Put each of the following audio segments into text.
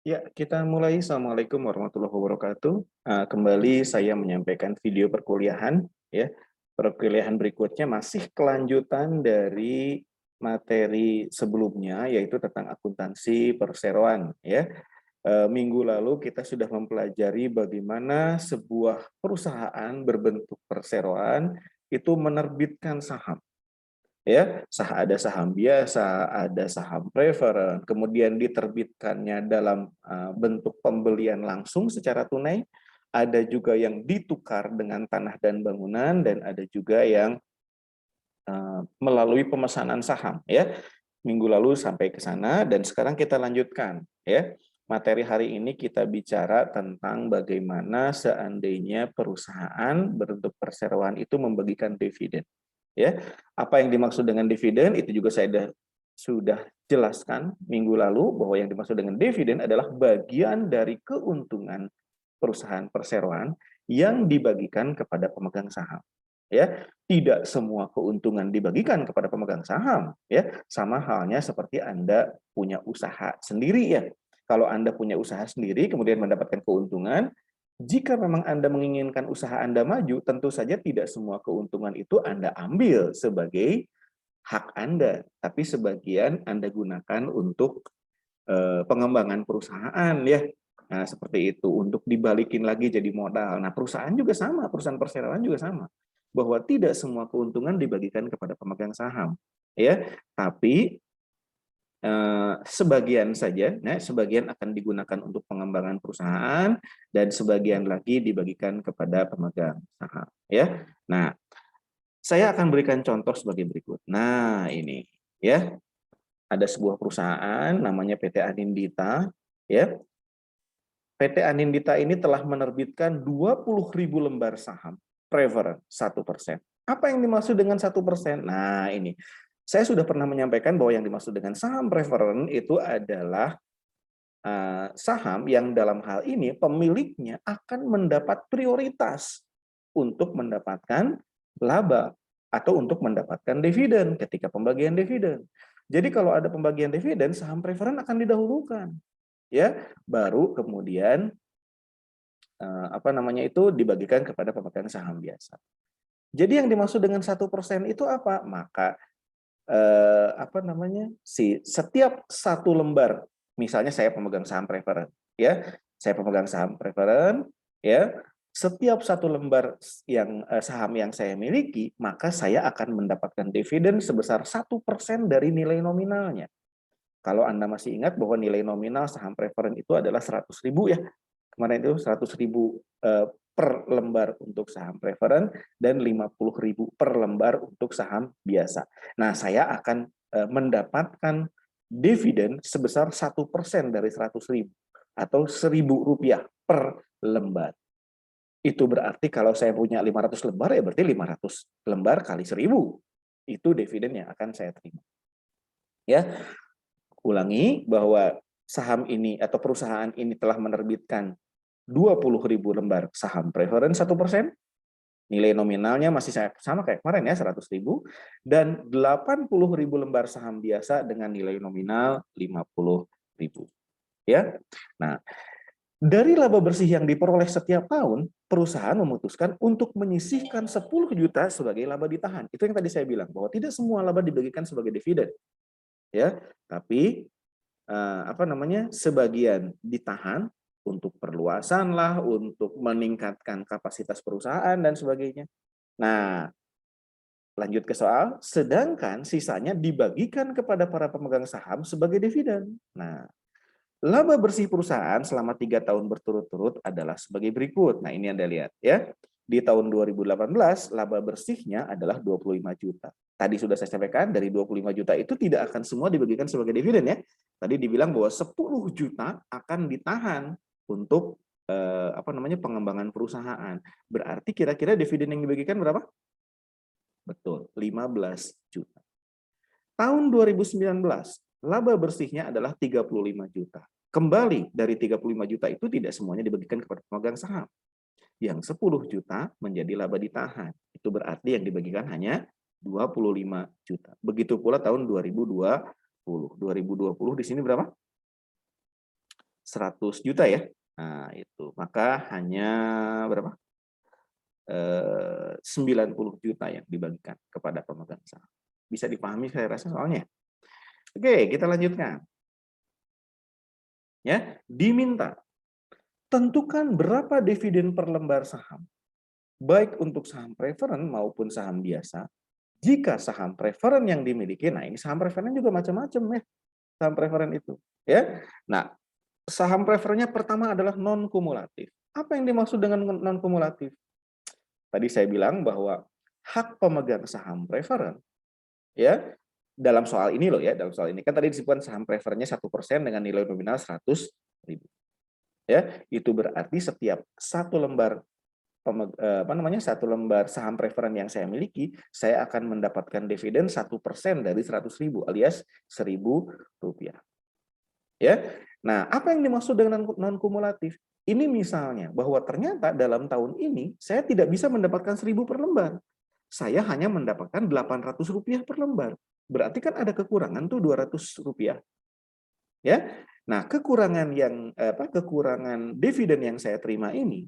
Ya, kita mulai. Assalamualaikum warahmatullahi wabarakatuh. Kembali saya menyampaikan video perkuliahan. Ya, perkuliahan berikutnya masih kelanjutan dari materi sebelumnya, yaitu tentang akuntansi perseroan. Ya, minggu lalu kita sudah mempelajari bagaimana sebuah perusahaan berbentuk perseroan itu menerbitkan saham. Ya, ada saham biasa, ada saham preferen, kemudian diterbitkannya dalam bentuk pembelian langsung secara tunai, ada juga yang ditukar dengan tanah dan bangunan, dan ada juga yang melalui pemesanan saham. Ya, minggu lalu sampai ke sana, dan sekarang kita lanjutkan. Ya, materi hari ini kita bicara tentang bagaimana seandainya perusahaan berbentuk perseroan itu membagikan dividen. Ya, apa yang dimaksud dengan dividen itu juga saya sudah jelaskan minggu lalu, bahwa yang dimaksud dengan dividen adalah bagian dari keuntungan perusahaan perseroan yang dibagikan kepada pemegang saham. Ya, tidak semua keuntungan dibagikan kepada pemegang saham. Ya, sama halnya seperti Anda punya usaha sendiri. Ya, kalau Anda punya usaha sendiri kemudian mendapatkan keuntungan, jika memang Anda menginginkan usaha Anda maju, tentu saja tidak semua keuntungan itu Anda ambil sebagai hak Anda, tapi sebagian Anda gunakan untuk pengembangan perusahaan, ya. Nah, seperti itu, untuk dibalikin lagi jadi modal. Nah, perusahaan juga sama, perusahaan perseroan juga sama, bahwa tidak semua keuntungan dibagikan kepada pemegang saham, ya. Tapi sebagian saja, nah, sebagian akan digunakan untuk pengembangan perusahaan dan sebagian lagi dibagikan kepada pemegang saham. Ya, nah, saya akan berikan contoh sebagai berikut. Nah, ini, ya, ada sebuah perusahaan namanya PT Anindita. Ya, PT Anindita ini telah menerbitkan 20.000 lembar saham preferen 1%. Apa yang dimaksud dengan 1%? Nah, ini saya sudah pernah menyampaikan bahwa yang dimaksud dengan saham preferen itu adalah saham yang dalam hal ini pemiliknya akan mendapat prioritas untuk mendapatkan laba atau untuk mendapatkan dividen ketika pembagian dividen. Jadi kalau ada pembagian dividen, saham preferen akan didahulukan, ya, baru kemudian dibagikan kepada pemegang saham biasa. Jadi yang dimaksud dengan 1% itu apa? Maka setiap satu lembar, misalnya saya pemegang saham preferen, ya, saya pemegang saham preferen, ya, setiap satu lembar saham yang saya miliki, maka saya akan mendapatkan dividen sebesar 1% dari nilai nominalnya. Kalau Anda masih ingat bahwa nilai nominal saham preferen itu adalah 100.000, ya, kemarin itu 100.000 per lembar untuk saham preferen dan 50.000 per lembar untuk saham biasa. Nah, saya akan mendapatkan dividen sebesar 1% dari 100.000 atau Rp1.000 per lembar. Itu berarti kalau saya punya 500 lembar, ya berarti 500 lembar kali 1.000. Itu dividen yang akan saya terima. Ya, ulangi bahwa saham ini atau perusahaan ini telah menerbitkan 20.000 lembar saham preferen 1%, nilai nominalnya masih sama kayak kemarin, ya, 100.000, dan 80.000 lembar saham biasa dengan nilai nominal 50.000. Ya, nah, dari laba bersih yang diperoleh setiap tahun, perusahaan memutuskan untuk menyisihkan 10 juta sebagai laba ditahan. Itu yang tadi saya bilang, bahwa tidak semua laba dibagikan sebagai dividen, ya, tapi sebagian ditahan untuk perluasan lah, untuk meningkatkan kapasitas perusahaan dan sebagainya. Nah, lanjut ke soal, sedangkan sisanya dibagikan kepada para pemegang saham sebagai dividen. Nah, laba bersih perusahaan selama 3 tahun berturut-turut adalah sebagai berikut. Nah, ini Anda lihat, ya. Di tahun 2018, laba bersihnya adalah 25 juta. Tadi sudah saya sampaikan, dari 25 juta itu tidak akan semua dibagikan sebagai dividen, ya. Tadi dibilang bahwa 10 juta akan ditahan untuk pengembangan perusahaan. Berarti kira-kira dividen yang dibagikan berapa? Betul, 15 juta. Tahun 2019, laba bersihnya adalah 35 juta. Kembali dari 35 juta itu tidak semuanya dibagikan kepada pemegang saham. Yang 10 juta menjadi laba ditahan. Itu berarti yang dibagikan hanya 25 juta. Begitu pula tahun 2020. 2020 di sini berapa? 100 juta ya. Nah, itu. Maka hanya berapa? 90 juta yang dibagikan kepada pemegang saham. Bisa dipahami saya rasa soalnya. Oke, kita lanjutkan. Ya, diminta tentukan berapa dividen per lembar saham, baik untuk saham preferen maupun saham biasa. Jika saham preferen yang dimiliki, nah ini saham preferen juga macam-macam ya, saham preferen itu. Ya, nah saham preferennya pertama adalah non kumulatif. Apa yang dimaksud dengan non kumulatif? Tadi saya bilang bahwa hak pemegang saham preferen, ya dalam soal ini loh ya, dalam soal ini kan tadi disebutkan saham preferennya 1% dengan nilai nominal 100.000. Ya, itu berarti setiap satu lembar satu lembar saham preferen yang saya miliki, saya akan mendapatkan dividen 1% dari 100.000 alias Rp1.000. Ya, nah apa yang dimaksud dengan non kumulatif? Ini misalnya bahwa ternyata dalam tahun ini saya tidak bisa mendapatkan 1.000 per lembar, saya hanya mendapatkan Rp800 per lembar. Berarti kan ada kekurangan tuh Rp200. Ya, nah kekurangan dividen yang saya terima ini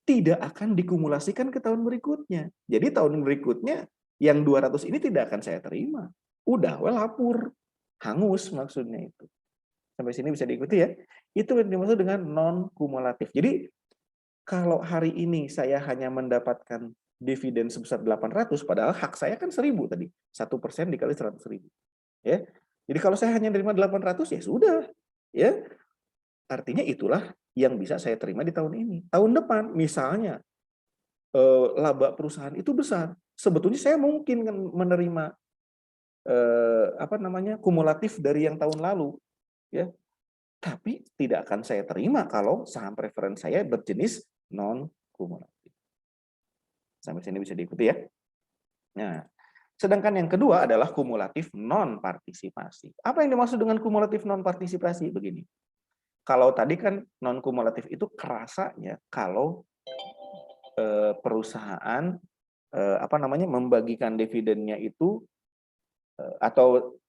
tidak akan dikumulasikan ke tahun berikutnya. Jadi tahun berikutnya yang 200 ini tidak akan saya terima. Udah lapur, hangus maksudnya itu. Sampai sini bisa diikuti ya. Itu yang dimaksud dengan non kumulatif. Jadi kalau hari ini saya hanya mendapatkan dividen sebesar 800, padahal hak saya kan 1.000 tadi. 1% dikali 100.000. Ya. Jadi kalau saya hanya terima 800 ya sudah. Ya. Artinya itulah yang bisa saya terima di tahun ini. Tahun depan misalnya laba perusahaan itu besar. Sebetulnya saya mungkin menerima kumulatif dari yang tahun lalu, ya. Tapi tidak akan saya terima kalau saham preferen saya berjenis non kumulatif. Sampai sini bisa diikuti ya. Nah, sedangkan yang kedua adalah kumulatif non partisipasi. Apa yang dimaksud dengan kumulatif non partisipasi? Begini. Kalau tadi kan non kumulatif itu kerasanya kalau perusahaan membagikan dividennya itu atau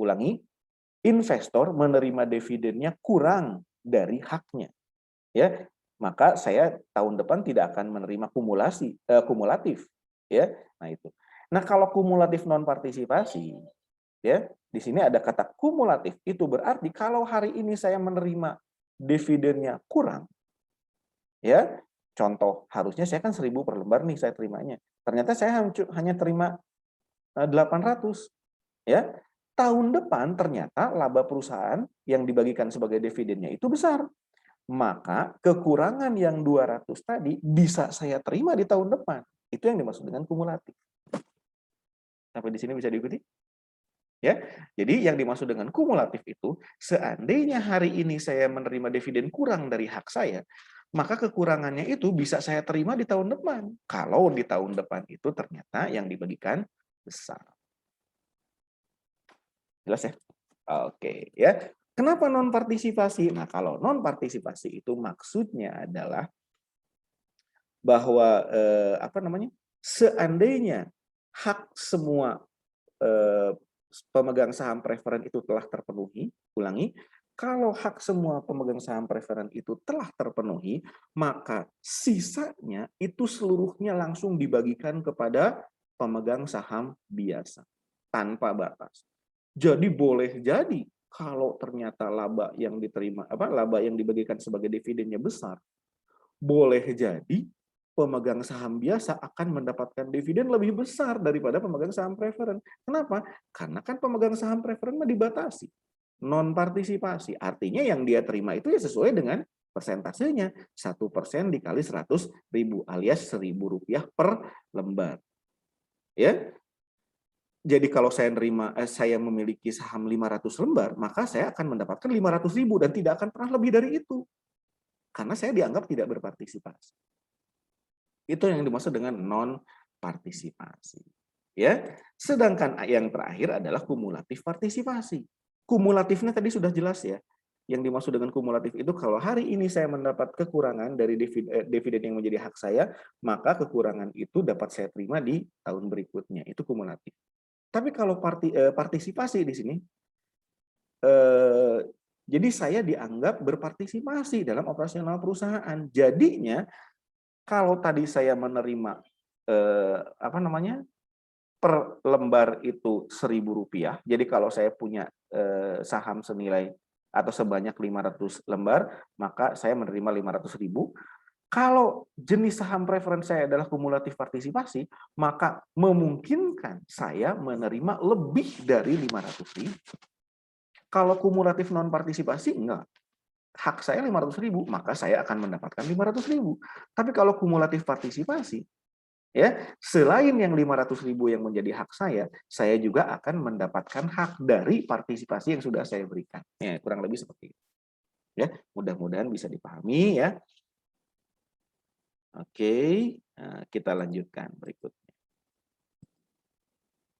ulangi, investor menerima dividennya kurang dari haknya, ya. Maka saya tahun depan tidak akan menerima kumulatif, ya. Nah itu. Nah, kalau kumulatif non partisipasi, ya, di sini ada kata kumulatif. Itu berarti kalau hari ini saya menerima dividennya kurang, ya. Contoh, harusnya saya kan 1.000 per lembar nih saya terimanya. Ternyata saya hanya terima 800, ya. Tahun depan ternyata laba perusahaan yang dibagikan sebagai dividennya itu besar. Maka kekurangan yang 200 tadi bisa saya terima di tahun depan. Itu yang dimaksud dengan kumulatif. Sampai di sini bisa diikuti? Ya. Jadi yang dimaksud dengan kumulatif itu seandainya hari ini saya menerima dividen kurang dari hak saya, maka kekurangannya itu bisa saya terima di tahun depan. Kalau di tahun depan itu ternyata yang dibagikan besar. Jelas ya? Oke, ya. Kenapa non partisipasi? Nah, kalau non partisipasi itu maksudnya adalah bahwa seandainya hak semua pemegang saham preferen itu telah terpenuhi, ulangi, kalau hak semua pemegang saham preferen itu telah terpenuhi, maka sisanya itu seluruhnya langsung dibagikan kepada pemegang saham biasa tanpa batas. Jadi boleh jadi kalau ternyata laba yang dibagikan sebagai dividennya besar, boleh jadi pemegang saham biasa akan mendapatkan dividen lebih besar daripada pemegang saham preferen. Kenapa? Karena kan pemegang saham preferen dibatasi. Non partisipasi. Artinya yang dia terima itu ya sesuai dengan persentasenya. 1% dikali 100.000 alias Rp1.000 per lembar. Ya. Jadi kalau saya memiliki saham 500 lembar, maka saya akan mendapatkan 500.000 dan tidak akan pernah lebih dari itu. Karena saya dianggap tidak berpartisipasi. Itu yang dimaksud dengan non partisipasi. Ya. Sedangkan yang terakhir adalah kumulatif partisipasi. Kumulatifnya tadi sudah jelas ya. Yang dimaksud dengan kumulatif itu kalau hari ini saya mendapat kekurangan dari dividen yang menjadi hak saya, maka kekurangan itu dapat saya terima di tahun berikutnya. Itu kumulatif. Tapi kalau partisipasi di sini Jadi saya dianggap berpartisipasi dalam operasional perusahaan. Jadinya kalau tadi saya menerima apa namanya per lembar itu Rp1.000. Jadi kalau saya punya saham senilai atau sebanyak 500 lembar, maka saya menerima 500.000. Kalau jenis saham preference saya adalah kumulatif partisipasi, maka memungkinkan saya menerima lebih dari 500.000. Kalau kumulatif non partisipasi, enggak. Hak saya 500.000, maka saya akan mendapatkan 500.000. Tapi kalau kumulatif partisipasi, ya, selain yang 500.000 yang menjadi hak saya juga akan mendapatkan hak dari partisipasi yang sudah saya berikan. Ya, kurang lebih seperti itu. Ya, mudah-mudahan bisa dipahami ya. Oke, nah, kita lanjutkan berikutnya.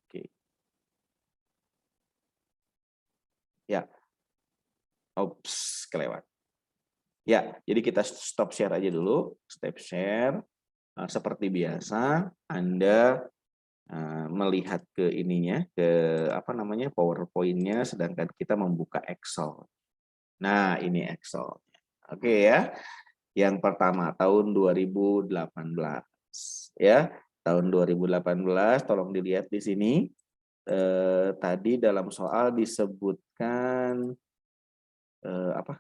Oke. Ya, kelewat. Ya, jadi kita stop share aja dulu, stop share. Seperti biasa, Anda melihat ke ininya, ke apa namanya PowerPoint-nya, sedangkan kita membuka Excel. Nah, ini Excel. Oke ya. Yang pertama tahun 2018 ya. Tahun 2018 tolong dilihat di sini. Tadi dalam soal disebutkan apa?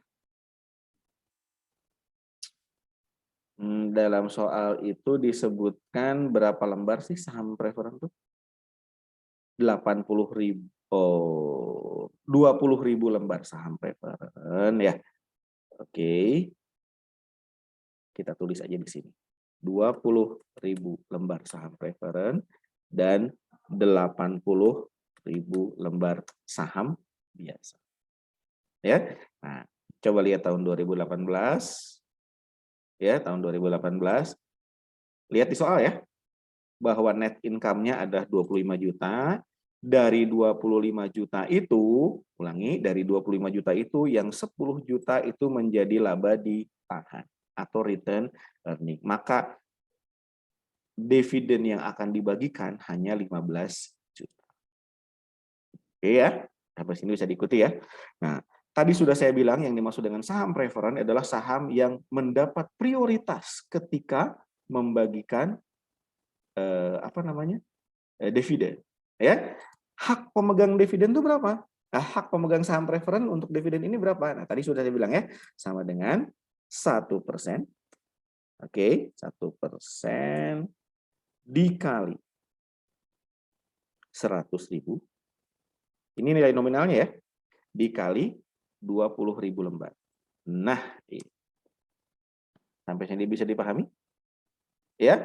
Dalam soal itu disebutkan berapa lembar sih saham preferen tuh? 80.000. Oh, 20.000 lembar saham preferen ya. Oke. Kita tulis aja di sini. 20.000 lembar saham preferen dan 80.000 lembar saham biasa. Ya. Nah, coba lihat tahun 2018. Ya, tahun 2018. Lihat di soal ya. Bahwa net income-nya ada 25 juta. Dari 25 juta itu, ulangi, dari 25 juta itu yang 10 juta itu menjadi laba ditahan atau return earning. Maka dividen yang akan dibagikan hanya 15 juta. Oke ya, sampai sini bisa diikuti ya. Nah, tadi sudah saya bilang yang dimaksud dengan saham preferen adalah saham yang mendapat prioritas ketika membagikan apa namanya dividen. Ya, hak pemegang dividen itu berapa? Nah, hak pemegang saham preferen untuk dividen ini berapa? Nah, tadi sudah saya bilang ya, sama dengan 1%. Oke, 1% dikali 100.000. Ini nilai nominalnya ya, dikali 20.000 lembar. Nah, sampai sini bisa dipahami? Ya,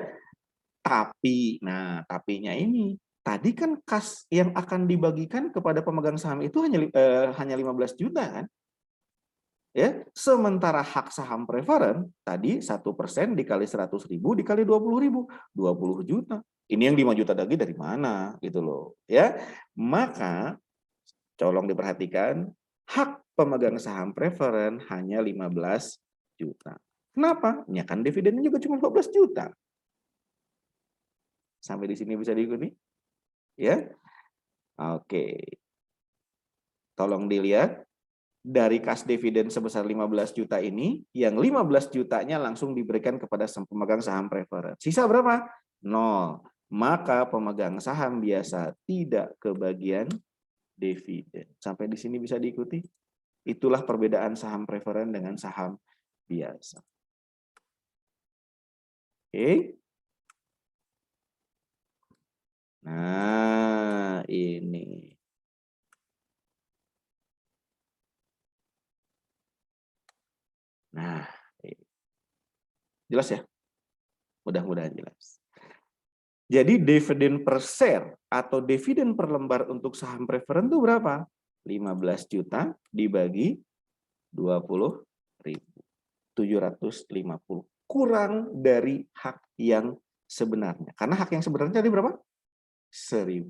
tapinya ini, tadi kan kas yang akan dibagikan kepada pemegang saham itu hanya 15 juta kan? Ya, sementara hak saham preferen tadi 1% dikali 100.000 dikali 20.000, 20 juta. Ini yang 5 juta lagi dari mana gitu loh, ya. Maka tolong diperhatikan, hak pemegang saham preferen hanya 15 juta. Kenapa? Ya kan dividennya juga cuma 12 juta. Sampai di sini bisa diikuti? Ya. Oke. Tolong dilihat. Dari kas dividen sebesar 15 juta ini, yang 15 jutanya langsung diberikan kepada pemegang saham preferen. Sisa berapa? 0. Maka pemegang saham biasa tidak kebagian dividen. Sampai di sini bisa diikuti? Itulah perbedaan saham preferen dengan saham biasa. Oke. Nah, ini. Nah, jelas ya? Mudah-mudahan jelas. Jadi dividen per share atau dividen per lembar untuk saham preferen itu berapa? 15 juta dibagi 20.000. 750. Kurang dari hak yang sebenarnya. Karena hak yang sebenarnya tadi berapa? 1.000.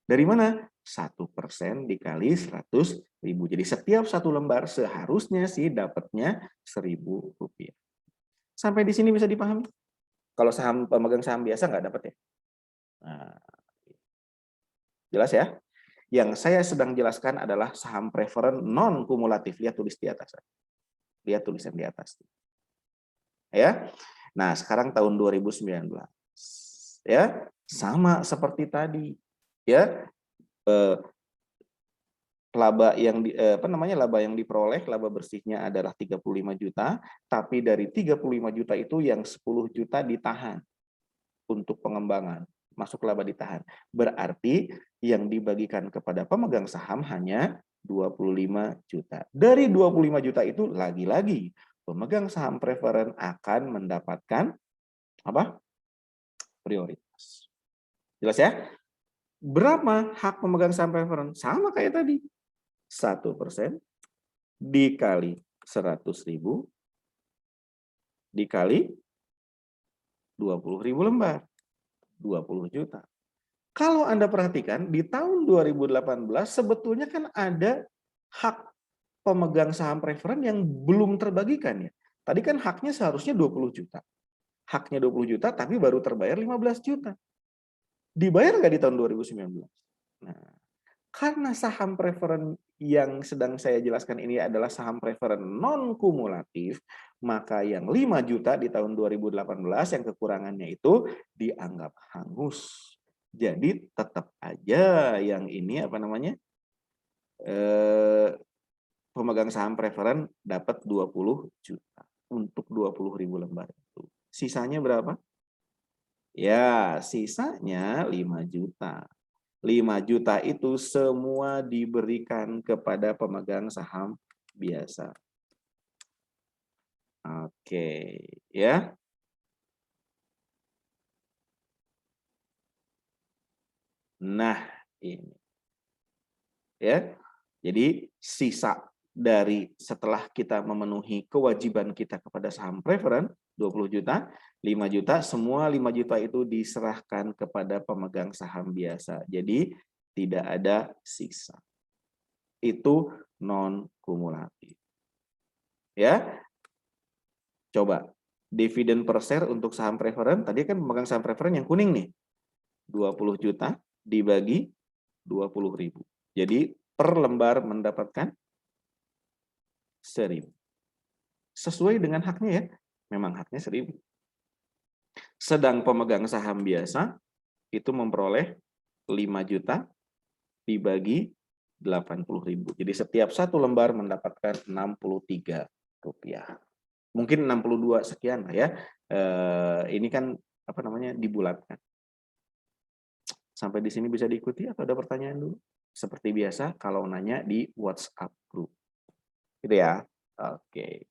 Dari mana? 1% dikali 100.000. Jadi setiap satu lembar seharusnya sih dapatnya Rp1.000. Sampai di sini bisa dipahami? Kalau pemegang saham biasa nggak dapat ya? Nah, jelas ya? Yang saya sedang jelaskan adalah saham preferen non kumulatif. Lihat tulis di atas. Lihat tulisan di atas. Ya. Nah, sekarang tahun 2019. Ya, sama seperti tadi. Ya. Laba yang laba yang diperoleh, laba bersihnya adalah 35 juta, tapi dari 35 juta itu yang 10 juta ditahan untuk pengembangan, masuk laba ditahan. Berarti yang dibagikan kepada pemegang saham hanya 25 juta. Dari 25 juta itu lagi-lagi pemegang saham preferen akan mendapatkan apa? Prioritas. Jelas ya? Berapa hak pemegang saham preferen? Sama kayak tadi. 1% dikali 100.000 dikali 20.000 lembar, 20 juta. Kalau Anda perhatikan di tahun 2018 sebetulnya kan ada hak pemegang saham preferen yang belum terbagikan ya. Tadi kan haknya seharusnya 20 juta. Haknya 20 juta tapi baru terbayar 15 juta. Dibayar nggak di tahun 2019? Nah, karena saham preferen yang sedang saya jelaskan ini adalah saham preferen non kumulatif, maka yang 5 juta di tahun 2018 yang kekurangannya itu dianggap hangus. Jadi tetap aja yang ini pemegang saham preferen dapat 20 juta untuk 20.000 lembar itu. Sisanya berapa? Ya, sisanya 5 juta. 5 juta itu semua diberikan kepada pemegang saham biasa. Oke, ya. Nah, ini. Ya. Jadi sisa dari setelah kita memenuhi kewajiban kita kepada saham preferen 20 juta, 5 juta, semua 5 juta itu diserahkan kepada pemegang saham biasa. Jadi tidak ada sisa. Itu non kumulatif. Ya. Coba dividen per share untuk saham preferen, tadi kan pemegang saham preferen yang kuning nih. 20 juta dibagi 20.000. Jadi per lembar mendapatkan 1.000. Sesuai dengan haknya ya. Memang haknya 1.000. Sedang pemegang saham biasa itu memperoleh 5 juta dibagi 80.000. Jadi setiap satu lembar mendapatkan 63 rupiah. Mungkin 62 sekian lah ya. Ini kan dibulatkan. Sampai di sini bisa diikuti atau ada pertanyaan dulu? Seperti biasa kalau nanya di WhatsApp group. Gitu ya. Oke.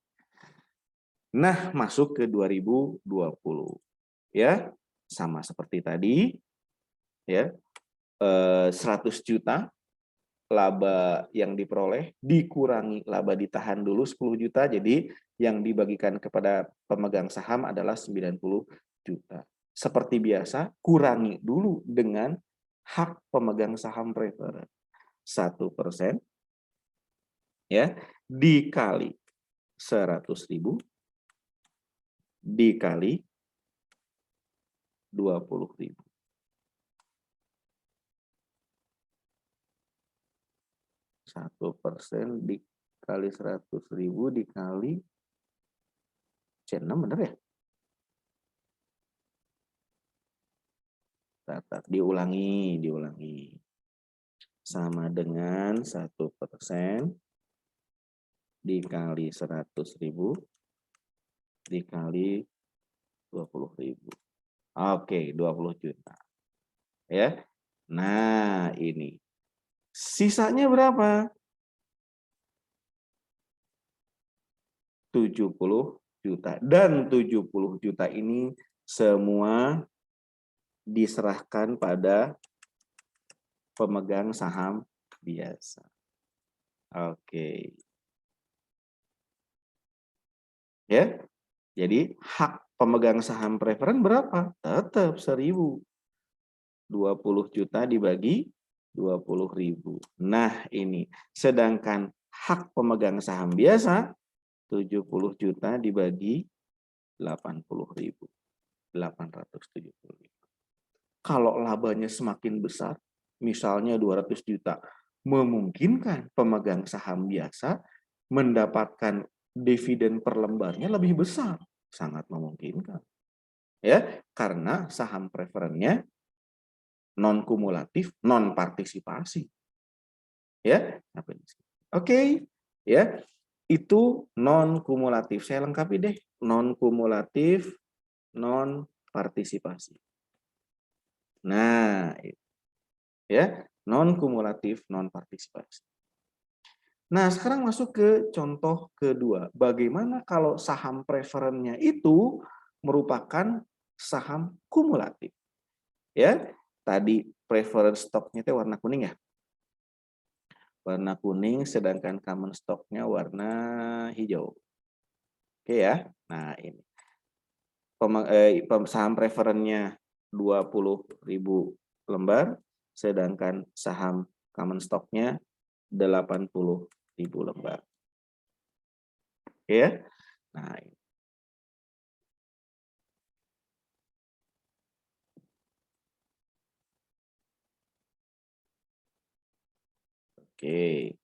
Nah, masuk ke 2020. Ya. Sama seperti tadi ya. 100 juta laba yang diperoleh dikurangi laba ditahan dulu 10 juta, jadi yang dibagikan kepada pemegang saham adalah 90 juta. Seperti biasa, kurangi dulu dengan hak pemegang saham preferen. 1% ya dikali 100.000 dikali 20.000. 1% dikali 100.000 dikali C6 benar ya? Diulangi. Sama dengan 1% dikali 100.000 dikali 20.000. Oke, 20 juta. Ya. Nah, ini. Sisanya berapa? 70 juta. Dan 70 juta ini semua diserahkan pada pemegang saham biasa. Oke. Ya. Jadi hak pemegang saham preferen berapa? Tetap 1.000. 20 juta dibagi 20.000. Nah, ini. Sedangkan hak pemegang saham biasa 70 juta dibagi 80.000. 870.000. Kalau labanya semakin besar, misalnya 200 juta, memungkinkan pemegang saham biasa mendapatkan dividen per lembarnya lebih besar. Sangat memungkinkan. Ya, karena saham preferennya non kumulatif, non partisipasi. Ya, oke, ya. Itu non kumulatif. Saya lengkapi deh, non kumulatif, non partisipasi. Nah, ya, non kumulatif, non partisipasi. Nah, sekarang masuk ke contoh kedua. Bagaimana kalau saham preferennya itu merupakan saham kumulatif? Ya, tadi preference stocknya itu warna kuning ya. Warna kuning, sedangkan common stocknya warna hijau. Oke ya. Nah, ini. Saham preferennya 20.000 lembar, sedangkan saham common stocknya 80.000 lembar. Oke ya. Nah, ini. Oke.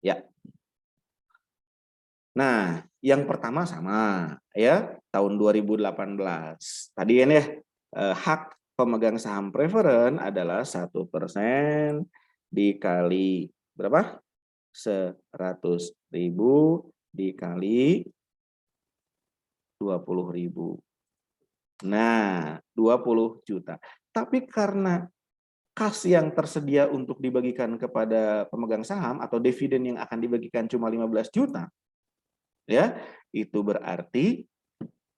Ya. Nah, yang pertama sama ya, tahun 2018. Tadi kan ya, hak pemegang saham preferen adalah 1% dikali berapa? 100.000 dikali 20.000. Nah, 20 juta. Tapi karena kas yang tersedia untuk dibagikan kepada pemegang saham atau dividen yang akan dibagikan cuma 15 juta, ya, itu berarti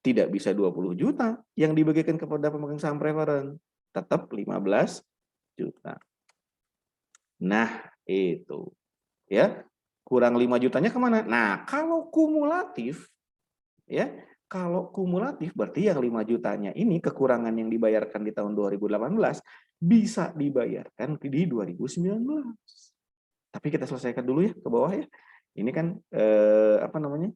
tidak bisa 20 juta yang dibagikan kepada pemegang saham preferen, tetap 15 juta. Nah, itu. Ya, kurang 5 jutanya kemana? Nah, kalau kumulatif, ya, kalau kumulatif berarti yang 5 jutanya ini kekurangan yang dibayarkan di tahun 2018 bisa dibayarkan di 2019. Tapi kita selesaikan dulu ya ke bawah ya. Ini kan apa namanya?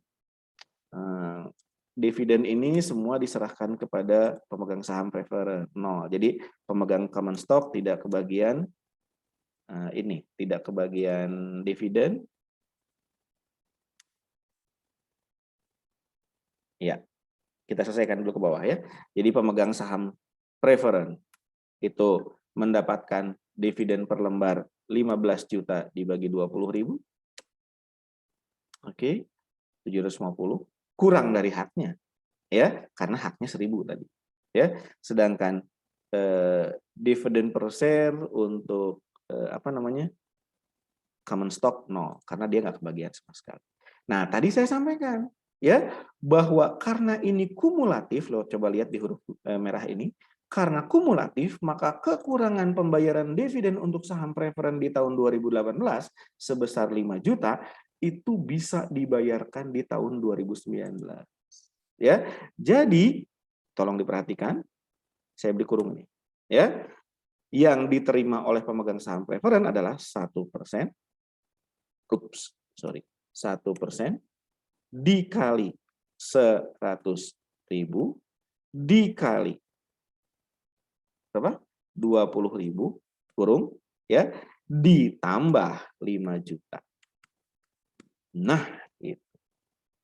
Dividen ini semua diserahkan kepada pemegang saham preferen 0. Jadi pemegang common stock tidak kebagian ini, tidak kebagian dividen. Ya, kita selesaikan dulu ke bawah ya. Jadi pemegang saham preferen itu mendapatkan dividen per lembar 15 juta dibagi 20.000. Oke, 750 kurang dari haknya. Ya, karena haknya 1.000 tadi. Ya, sedangkan dividen per share untuk apa namanya? Common stock 0 karena dia nggak kebagian sama sekali. Nah, tadi saya sampaikan ya bahwa karena ini kumulatif, loh coba lihat di huruf merah ini, karena kumulatif maka kekurangan pembayaran dividen untuk saham preferen di tahun 2018 sebesar 5 juta itu bisa dibayarkan di tahun 2019. Ya. Jadi tolong diperhatikan, saya beri kurung ini. Ya. Yang diterima oleh pemegang saham preferen adalah 1%. 1% dikali 100.000 dikali berapa? 20.000 kurung ya ditambah 5 juta. Nah, itu.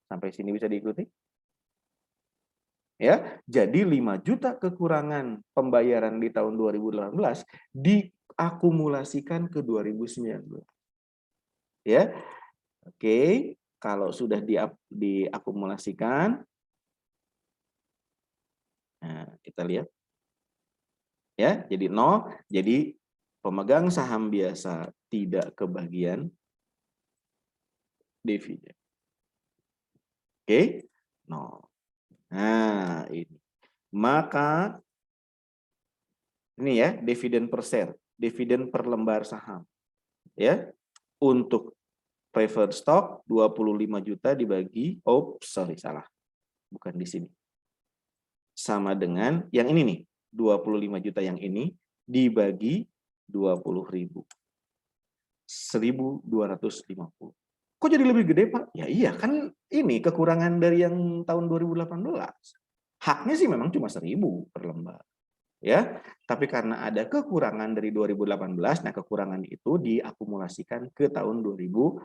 Sampai sini bisa diikuti? Ya, jadi 5 juta kekurangan pembayaran di tahun 2018 diakumulasikan ke 2019. Ya. Oke, kalau sudah diakumulasikan, nah, kita lihat. Ya, jadi 0, jadi pemegang saham biasa tidak kebagian dividen. Oke, 0. Nah, ini. Maka ini ya, dividen per share, dividen per lembar saham. Ya. Untuk preferred stock 25 juta dibagi, salah. Bukan di sini. Sama dengan yang ini nih, 25 juta yang ini dibagi 20.000. 1.250. Kok jadi lebih gede, Pak? Ya iya, kan ini kekurangan dari yang tahun 2018. Haknya sih memang cuma 1.000 per lembar. Ya, tapi karena ada kekurangan dari 2018, nah kekurangan itu diakumulasikan ke tahun 2019.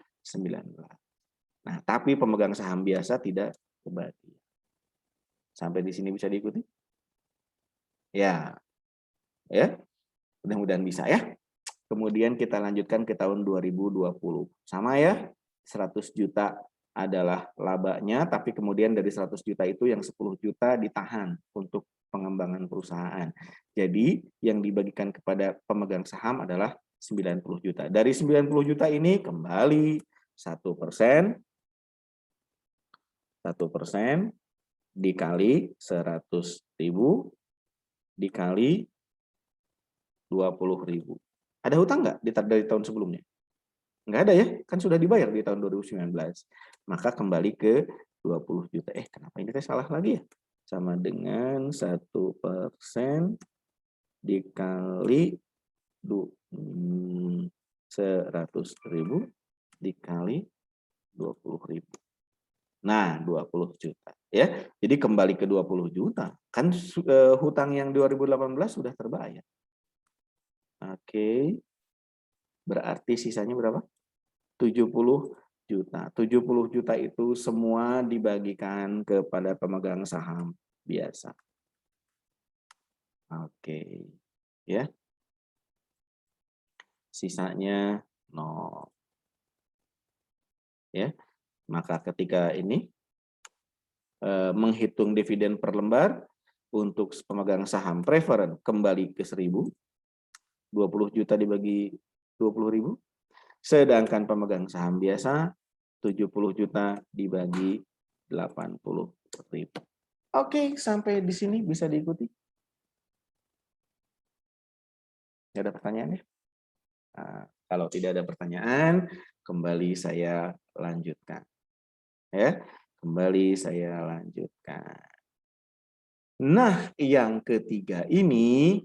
Nah, tapi pemegang saham biasa tidak kebagi. Sampai di sini bisa diikuti? Ya, ya, mudah-mudahan bisa ya. Kemudian kita lanjutkan ke tahun 2020. Sama ya, 100 juta adalah labanya, tapi kemudian dari 100 juta itu yang 10 juta ditahan untuk pengembangan perusahaan. Jadi yang dibagikan kepada pemegang saham adalah 90 juta. Dari 90 juta ini kembali 1% dikali 100.000 dikali 20.000. Ada hutang nggak dari tahun sebelumnya? Nggak ada ya, kan sudah dibayar di tahun 2019. Maka kembali ke 20 juta. Kenapa ini saya salah lagi ya? Sama dengan 1% dikali 100.000 dikali 20.000. Nah, 20 juta ya. Jadi kembali ke 20 juta. Kan hutang yang 2018 sudah terbayar. Oke. Berarti sisanya berapa? 70 juta. 70 juta itu semua dibagikan kepada pemegang saham biasa. Oke. Ya. Sisanya 0. Ya. Maka ketika ini menghitung dividen per lembar untuk pemegang saham preferen kembali ke 1.000. 20 juta dibagi 20.000. Sedangkan pemegang saham biasa 70 juta dibagi 80.000. Oke, sampai di sini bisa diikuti. Tidak ada pertanyaan ya? Nah, kalau tidak ada pertanyaan, kembali saya lanjutkan. Ya, kembali saya lanjutkan. Nah, yang ketiga ini,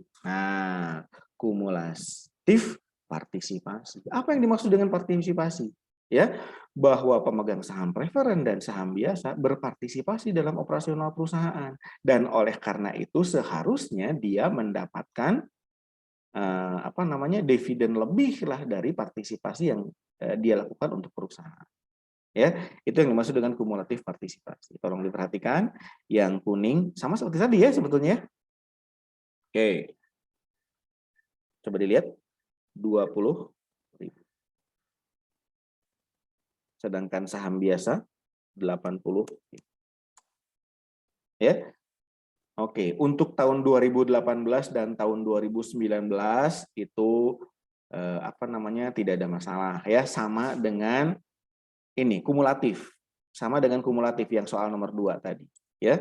kumulatif partisipasi. Apa yang dimaksud dengan partisipasi? Ya, bahwa pemegang saham preferen dan saham biasa berpartisipasi dalam operasional perusahaan, dan oleh karena itu seharusnya dia mendapatkan dividen lebih lah dari partisipasi yang dia lakukan untuk perusahaan. Ya, itu yang dimaksud dengan kumulatif partisipasi. Tolong diperhatikan, yang kuning sama seperti tadi ya sebetulnya. Oke. Coba dilihat 20.000. Sedangkan saham biasa 80.000. Ya. Oke, untuk tahun 2018 dan tahun 2019 itu tidak ada masalah ya, sama dengan ini kumulatif. Sama dengan kumulatif yang soal nomor 2 tadi, ya.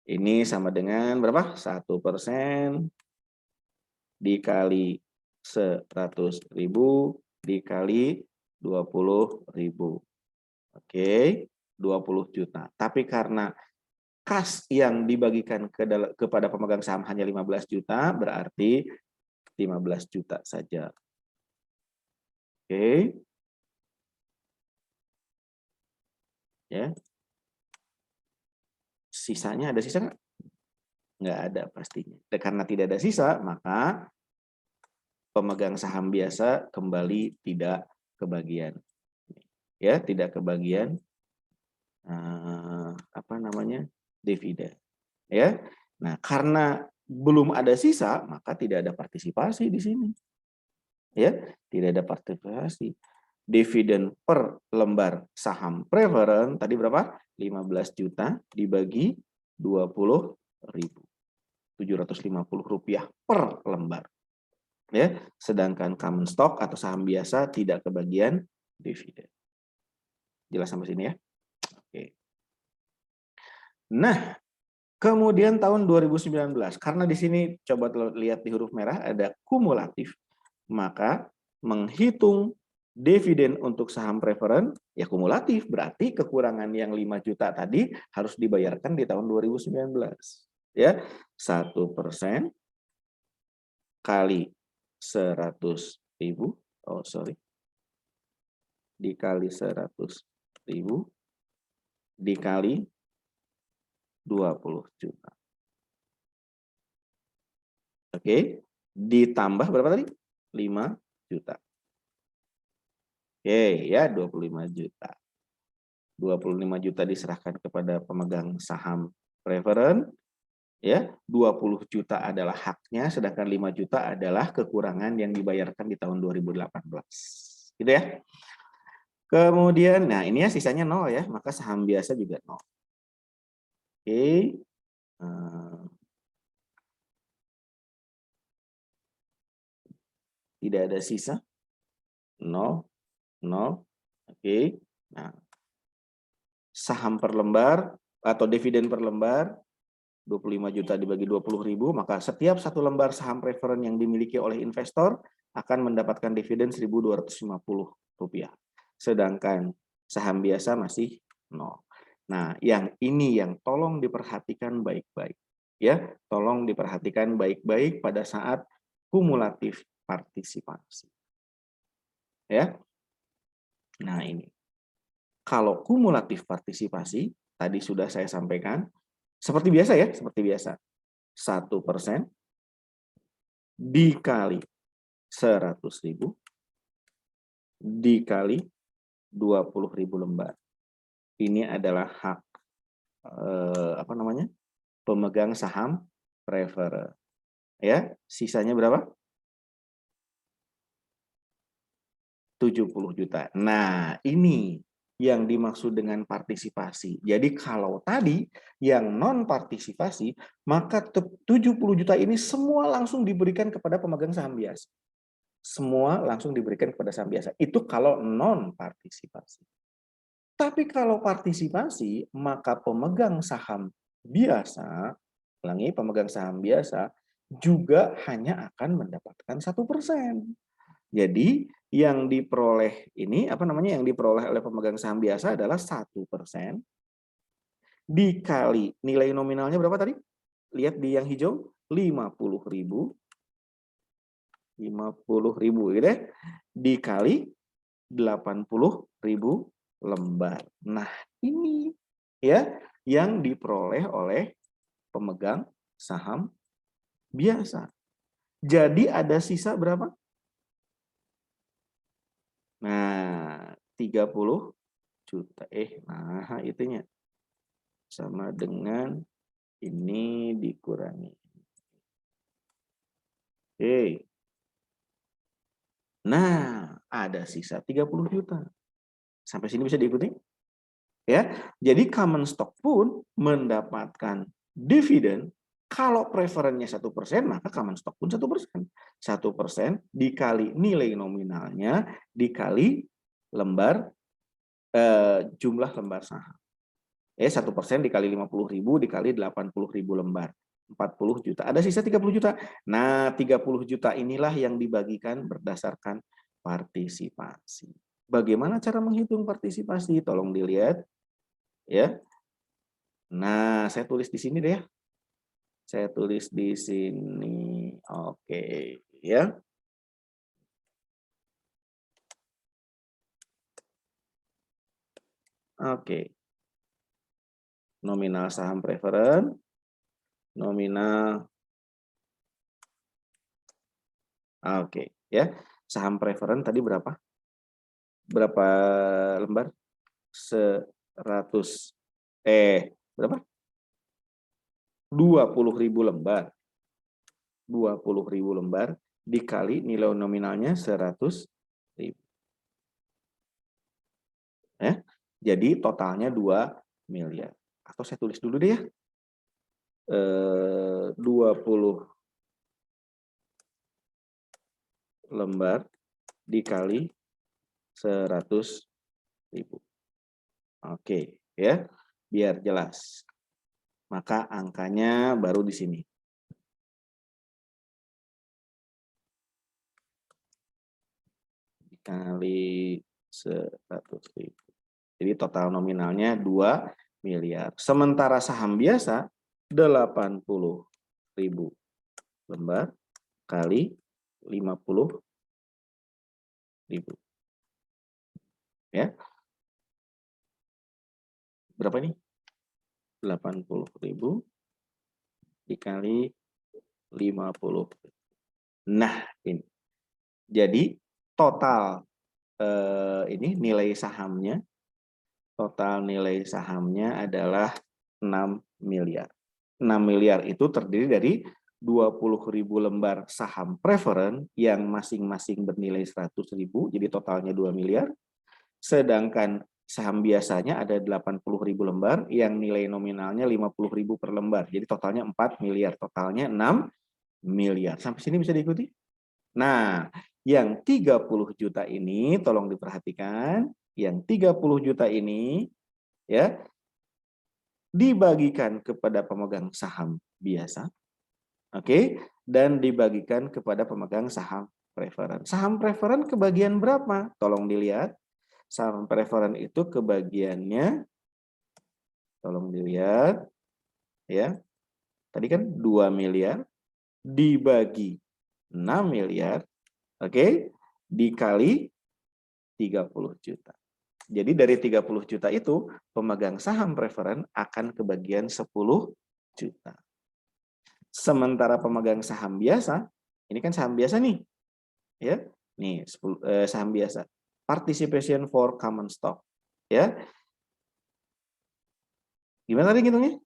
Ini sama dengan berapa? 1% dikali 100.000 dikali 20.000. Oke, 20 juta. Tapi karena kas yang dibagikan kepada pemegang saham hanya 15 juta, berarti 15 juta saja. Oke. Ya. Sisanya ada sisa nggak? Nggak ada pastinya. Dan karena tidak ada sisa, maka pemegang saham biasa kembali tidak kebagian. Ya, tidak kebagian dividen. Ya. Nah, karena belum ada sisa, maka tidak ada partisipasi di sini. Ya, tidak ada partisipasi. Dividen per lembar saham preferen tadi berapa? 15 juta dibagi 20.000. Rp750 per lembar. Ya, sedangkan common stock atau saham biasa tidak kebagian dividen. Jelas sampai sini ya? Oke. Nah, kemudian tahun 2019, karena di sini coba lihat di huruf merah ada kumulatif, maka menghitung dividen untuk saham preferen ya kumulatif, berarti kekurangan yang 5 juta tadi harus dibayarkan di tahun 2019. Ya, 1% kali 100.000, dikali 100.000 dikali 20 juta. Oke. Ditambah berapa tadi? 5 juta. Oke, ya 25 juta. 25 juta diserahkan kepada pemegang saham preferen, ya. 20 juta adalah haknya, sedangkan 5 juta adalah kekurangan yang dibayarkan di tahun 2018. Gitu ya. Kemudian, nah ini ya sisanya 0 ya, maka saham biasa juga 0. Oke. Tidak ada sisa. 0, 0. Oke. Nah, saham per lembar atau dividen per lembar 25 juta dibagi 20.000, maka setiap satu lembar saham preferen yang dimiliki oleh investor akan mendapatkan dividen Rp1.250. Sedangkan saham biasa masih 0. Nah, yang ini yang tolong diperhatikan baik-baik. Ya, tolong diperhatikan baik-baik pada saat kumulatif partisipasi. Ya. Nah, ini. Kalau kumulatif partisipasi, tadi sudah saya sampaikan, seperti biasa ya, seperti biasa. 1% dikali 100.000 dikali 20.000 lembar. Ini adalah hak pemegang saham preferen. Ya, sisanya berapa? 70 juta. Nah, ini yang dimaksud dengan partisipasi. Jadi kalau tadi yang non partisipasi, maka 70 juta ini semua langsung diberikan kepada pemegang saham biasa. Semua langsung diberikan kepada saham biasa. Itu kalau non partisipasi. Tapi kalau partisipasi, maka pemegang saham biasa, ulangi, pemegang saham biasa juga hanya akan mendapatkan 1%. Jadi yang diperoleh ini yang diperoleh oleh pemegang saham biasa adalah 1% dikali nilai nominalnya berapa tadi? Lihat di yang hijau, 50.000. 50.000 gitu ya. Dikali 80.000 lembar. Nah, ini ya yang diperoleh oleh pemegang saham biasa. Jadi ada sisa berapa? Nah, 30 juta. Nah itunya. Sama dengan ini dikurangi. Oke. Nah, ada sisa 30 juta. Sampai sini bisa diikuti? Ya. Jadi common stock pun mendapatkan dividen. Kalau preferennya 1%, maka common stock pun 1%. 1% dikali nilai nominalnya dikali lembar jumlah lembar saham. 1% dikali 50.000 dikali 80.000 lembar. 40 juta. Ada sisa 30 juta. Nah, 30 juta inilah yang dibagikan berdasarkan partisipasi. Bagaimana cara menghitung partisipasi? Tolong dilihat ya. Nah, saya tulis di sini deh ya. Saya tulis di sini. Oke, ya. Oke. Nominal saham preferen, nominal. Oke, ya. Saham preferen tadi berapa? Berapa lembar? 100 berapa? 20.000 lembar. 20.000 lembar dikali nilai nominalnya 100.000. Ya. Jadi totalnya 2 miliar. Atau saya tulis dulu deh ya. 20 lembar dikali 100.000. Oke, ya. Biar jelas. Maka angkanya baru di sini. Dikali 100.000. Jadi total nominalnya 2 miliar. Sementara saham biasa 80.000 lembar kali 50.000. Ya. Berapa ini? 80.000 dikali 50. Nah, ini. Jadi total ini nilai sahamnya adalah 6 miliar. 6 miliar itu terdiri dari 20.000 lembar saham preferen yang masing-masing bernilai 100.000, jadi totalnya 2 miliar. Sedangkan saham biasanya ada 80.000 lembar yang nilai nominalnya 50.000 per lembar. Jadi totalnya 4 miliar, totalnya 6 miliar. Sampai sini bisa diikuti? Nah, yang 30 juta ini tolong diperhatikan, yang 30 juta ini ya dibagikan kepada pemegang saham biasa, oke, dan dibagikan kepada pemegang saham preferen. Saham preferen kebagian berapa? Tolong dilihat. Saham preferen itu kebagiannya, tolong dilihat, ya. Tadi kan 2 miliar dibagi 6 miliar, oke, dikali 30 juta. Jadi dari 30 juta itu, pemegang saham preferen akan kebagian 10 juta. Sementara pemegang saham biasa, ini kan saham biasa nih, ya, nih saham biasa, participation for common stock, ya. Gimana tadi ngitungnya?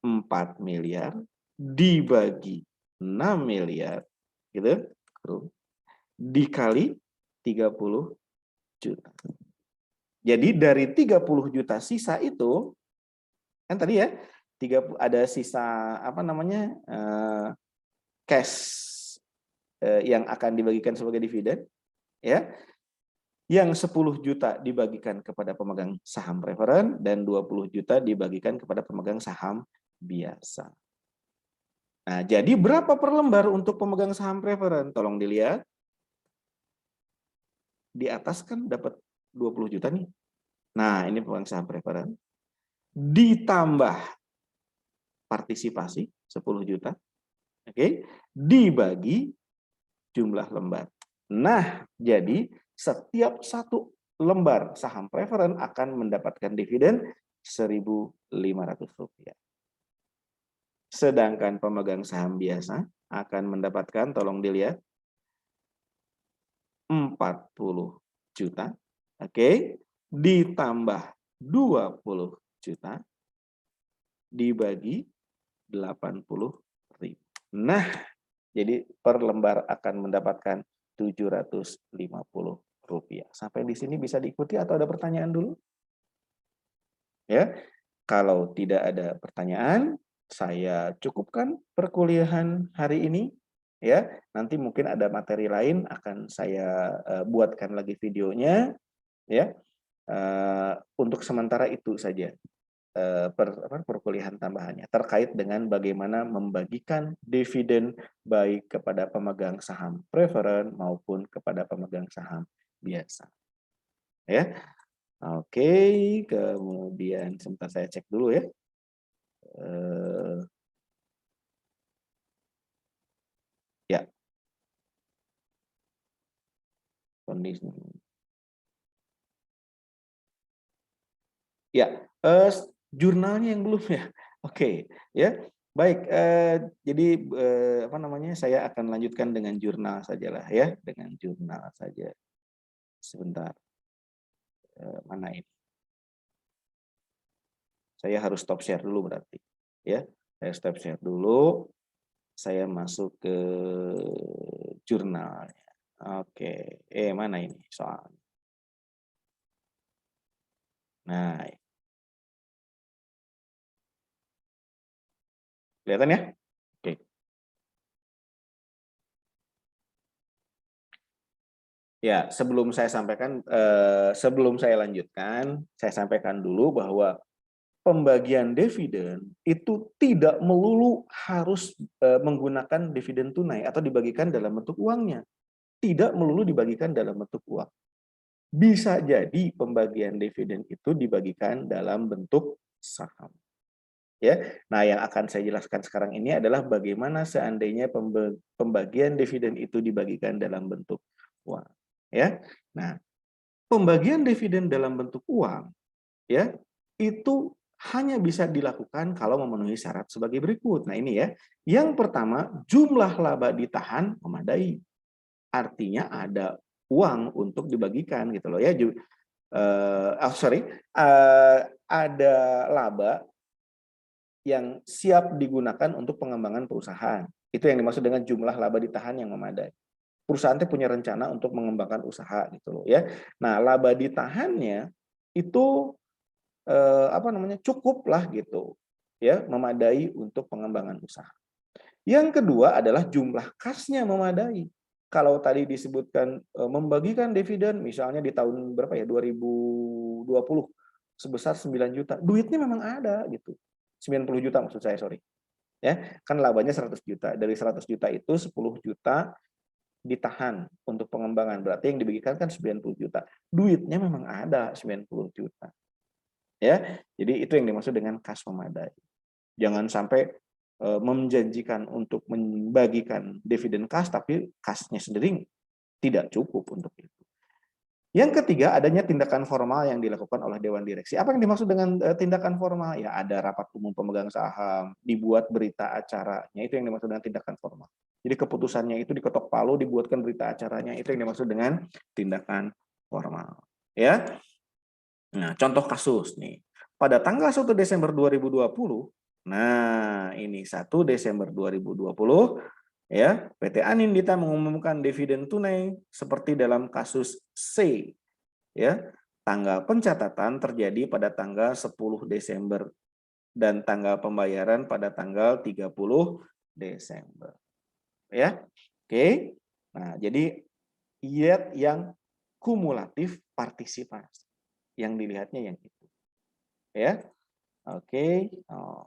4 miliar dibagi 6 miliar, gitu, dikali 30 juta. Jadi dari 30 juta sisa itu, kan tadi ya, ada sisa apa namanya cash yang akan dibagikan sebagai dividen, ya. Yang 10 juta dibagikan kepada pemegang saham preferen dan 20 juta dibagikan kepada pemegang saham biasa. Nah, jadi berapa per lembar untuk pemegang saham preferen? Tolong dilihat. Di atas kan dapat 20 juta nih. Nah, ini pemegang saham preferen. Ditambah partisipasi 10 juta. Oke, dibagi jumlah lembar. Nah, jadi setiap satu lembar saham preferen akan mendapatkan dividen Rp1.500. Sedangkan pemegang saham biasa akan mendapatkan, tolong dilihat, 40 juta, oke, ditambah 20 juta, dibagi 80.000. Nah, jadi per lembar akan mendapatkan Rp750. Sampai di sini bisa diikuti atau ada pertanyaan dulu? Ya, kalau tidak ada pertanyaan, saya cukupkan perkuliahan hari ini. Ya, nanti mungkin ada materi lain akan saya buatkan lagi videonya. Ya, untuk sementara itu saja. Perkuliahan tambahannya terkait dengan bagaimana membagikan dividen baik kepada pemegang saham preferen maupun kepada pemegang saham biasa. Ya, oke. Kemudian sebentar saya cek dulu ya. Ya, kondisi. Ya, jurnalnya yang belum ya. Oke, ya. Baik, jadi apa namanya? Saya akan lanjutkan dengan jurnal sajalah ya, dengan jurnal saja. Sebentar. Mana ini? Saya harus stop share dulu berarti. Ya, saya stop share dulu. Saya masuk ke jurnalnya. Oke, mana ini soalnya? Nah, kelihatan ya? Oke. Ya, sebelum saya sampaikan, sebelum saya lanjutkan, saya sampaikan dulu bahwa pembagian dividen itu tidak melulu harus menggunakan dividen tunai atau dibagikan dalam bentuk uangnya. Tidak melulu dibagikan dalam bentuk uang. Bisa jadi pembagian dividen itu dibagikan dalam bentuk saham. Ya, nah yang akan saya jelaskan sekarang ini adalah bagaimana seandainya pembagian dividen itu dibagikan dalam bentuk uang. Ya, nah pembagian dividen dalam bentuk uang, ya itu hanya bisa dilakukan kalau memenuhi syarat sebagai berikut. Nah ini ya, yang pertama jumlah laba ditahan memadai, artinya ada uang untuk dibagikan gitu loh ya. Ada laba yang siap digunakan untuk pengembangan perusahaan. Itu yang dimaksud dengan jumlah laba ditahan yang memadai. Perusahaan itu punya rencana untuk mengembangkan usaha gitu loh ya. Nah, laba ditahannya itu cukup lah gitu ya, memadai untuk pengembangan usaha. Yang kedua adalah jumlah kasnya memadai. Kalau tadi disebutkan membagikan dividen misalnya di tahun berapa ya 2020 sebesar 9 juta. Duitnya memang ada gitu. 90 juta maksud saya, sorry. Ya, kan labanya 100 juta. Dari 100 juta itu 10 juta ditahan untuk pengembangan. Berarti yang dibagikan kan 90 juta. Duitnya memang ada 90 juta. Ya. Jadi itu yang dimaksud dengan kas memadai. Jangan sampai menjanjikan untuk membagikan dividen kas tapi kasnya sendiri tidak cukup untuk itu. Yang ketiga, adanya tindakan formal yang dilakukan oleh Dewan Direksi. Apa yang dimaksud dengan tindakan formal? Ya ada rapat umum pemegang saham, dibuat berita acaranya, itu yang dimaksud dengan tindakan formal. Jadi keputusannya itu diketok palu, dibuatkan berita acaranya, itu yang dimaksud dengan tindakan formal. Ya. Nah, contoh kasus nih. Pada tanggal 1 Desember 2020, nah ini 1 Desember 2020, ya, PT Anindita mengumumkan dividen tunai seperti dalam kasus C. Ya, tanggal pencatatan terjadi pada tanggal 10 Desember dan tanggal pembayaran pada tanggal 30 Desember. Ya. Oke. Nah, jadi yield yang kumulatif partisipasi. Yang dilihatnya yang itu. Ya. Oke. Oh.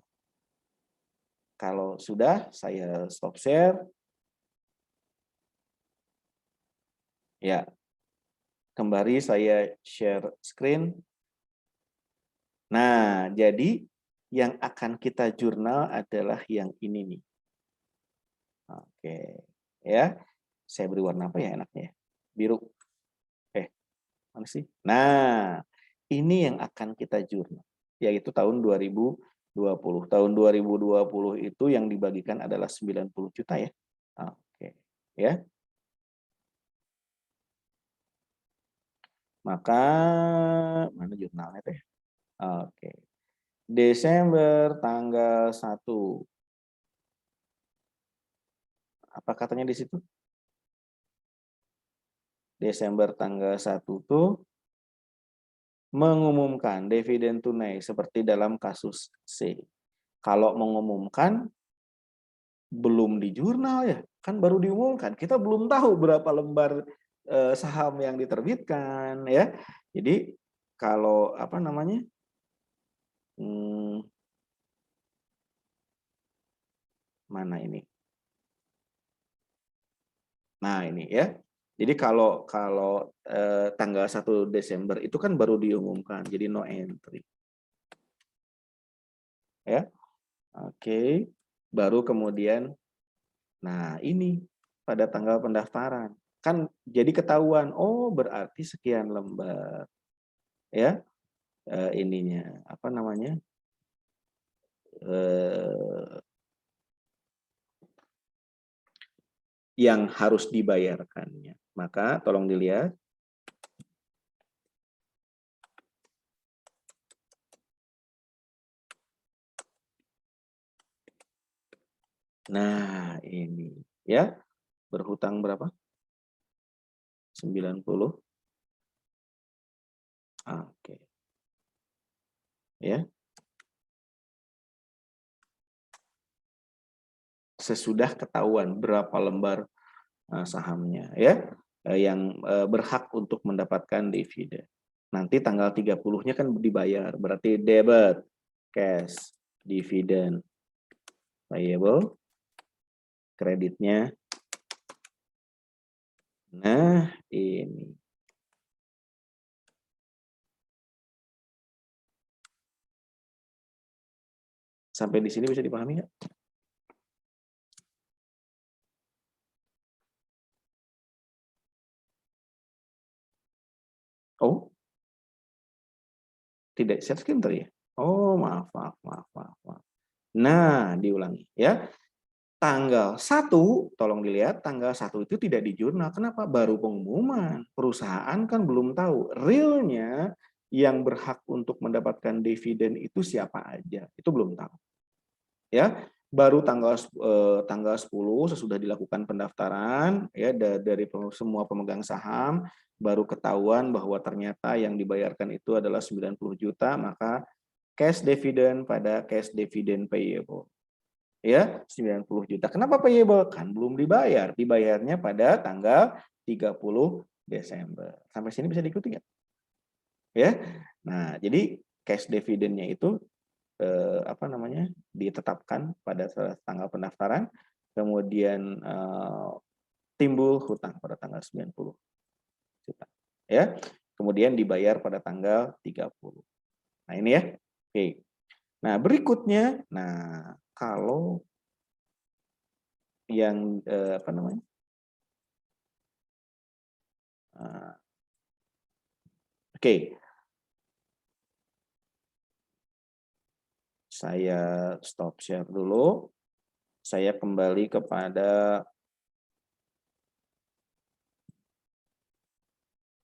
Kalau sudah, saya stop share. Ya, kembali saya share screen. Nah, jadi yang akan kita jurnal adalah yang ini nih. Oke, ya. Saya beri warna apa ya enaknya? Biru. Mana sih? Nah, ini yang akan kita jurnal, yaitu tahun 2020. Tahun 2020 itu yang dibagikan adalah 90 juta ya. Oke, ya. Maka mana jurnalnya teh? Oke. Desember tanggal 1. Apa katanya di situ? Desember tanggal 1 tuh mengumumkan dividen tunai seperti dalam kasus C. Kalau mengumumkan belum di jurnal ya, kan baru diumumkan. Kita belum tahu berapa lembar saham yang diterbitkan ya. Jadi kalau apa namanya? Mana ini? Nah, ini ya. Jadi kalau tanggal 1 Desember itu kan baru diumumkan, jadi no entry. Ya. Oke. Baru kemudian nah, ini pada tanggal pendaftaran. Kan jadi ketahuan, oh berarti sekian lembar. Ya. Ininya apa namanya? Yang harus dibayarkannya. Maka tolong dilihat. Nah, ini ya. Berhutang berapa? 90. Oke. Ya. Sesudah ketahuan berapa lembar sahamnya ya yang berhak untuk mendapatkan dividen. Nanti tanggal 30-nya kan dibayar, berarti debit, cash, dividen, payable, kreditnya. Nah, ini. Sampai di sini bisa dipahami nggak? Oh, tidak share screen tadi ya? Oh, maaf. Nah, diulangi ya. Tanggal 1, tolong dilihat, tanggal 1 itu tidak di jurnal. Kenapa? Baru pengumuman. Perusahaan kan belum tahu. Realnya yang berhak untuk mendapatkan dividen itu siapa aja. Itu belum tahu. Ya, baru tanggal 10 sesudah dilakukan pendaftaran ya dari semua pemegang saham baru ketahuan bahwa ternyata yang dibayarkan itu adalah 90 juta, maka cash dividend pada cash dividend payable. Ya, 90 juta. Kenapa payable? Kan belum dibayar. Dibayarnya pada tanggal 30 Desember. Sampai sini bisa diikuti nggak? Ya. Nah, jadi cash dividendnya itu ditetapkan pada tanggal pendaftaran, kemudian timbul hutang pada tanggal 90 juta. Ya. Kemudian dibayar pada tanggal 30. Nah, ini ya. Oke. Nah, berikutnya, kalau yang oke, saya stop share dulu. Saya kembali kepada,